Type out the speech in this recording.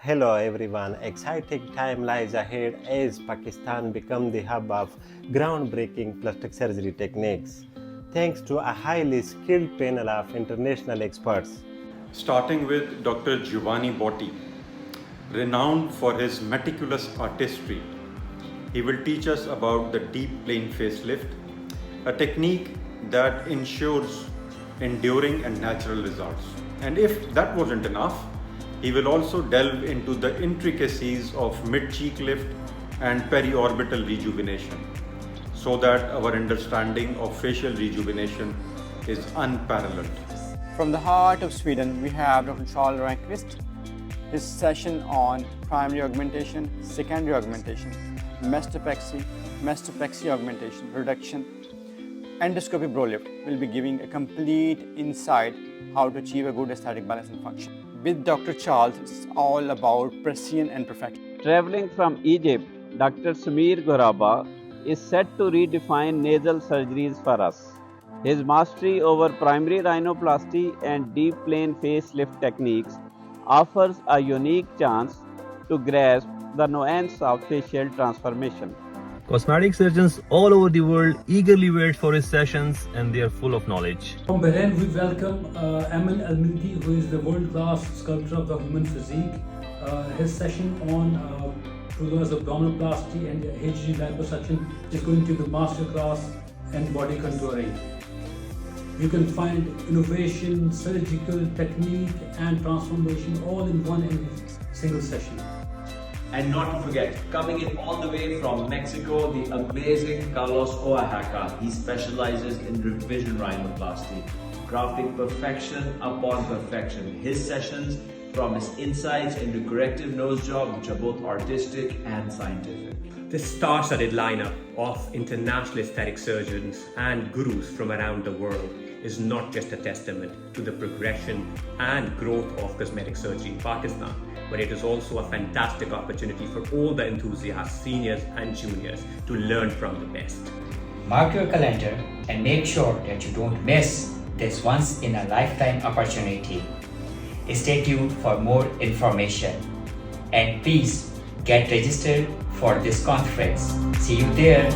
Hello everyone, exciting time lies ahead as Pakistan becomes the hub of groundbreaking plastic surgery techniques, thanks to a highly skilled panel of international experts. Starting with Dr. Giovanni Botti, renowned for his meticulous artistry. He will teach us about the deep plane facelift, a technique that ensures enduring and natural results. And if that wasn't enough, he will also delve into the intricacies of mid-cheek lift and periorbital rejuvenation so that our understanding of facial rejuvenation is unparalleled. From the heart of Sweden, we have Dr. Charles Rehnquist. His session on primary augmentation, secondary augmentation, mastopexy augmentation, reduction, endoscopy brow lift will be giving a complete insight how to achieve a good aesthetic balance and function. With Dr. Charles, it's all about precision and perfection. Traveling from Egypt, Dr. Sameer Goraba is set to redefine nasal surgeries for us. His mastery over primary rhinoplasty and deep plane facelift techniques offers a unique chance to grasp the nuance of facial transformation. Cosmetic surgeons all over the world eagerly wait for his sessions and they are full of knowledge. From Bahrain, we welcome Aman Al-Minti, who is the world-class sculptor of the human physique. His session on Srugeons abdominoplasty and HG liposuction is going to be masterclass and body contouring. You can find innovation, surgical technique and transformation all in one single session. And not to forget, coming in all the way from Mexico, the amazing Carlos Oaxaca. He specializes in revision rhinoplasty, crafting perfection upon perfection. His sessions promise insights into corrective nose job, which are both artistic and scientific. This star-studded lineup of international aesthetic surgeons and gurus from around the world is not just a testament to the progression and growth of cosmetic surgery in Pakistan, but it is also a fantastic opportunity for all the enthusiasts, seniors and juniors to learn from the best. Mark your calendar and make sure that you don't miss this once-in-a-lifetime opportunity. Stay tuned for more information and please get registered for this conference. See you there.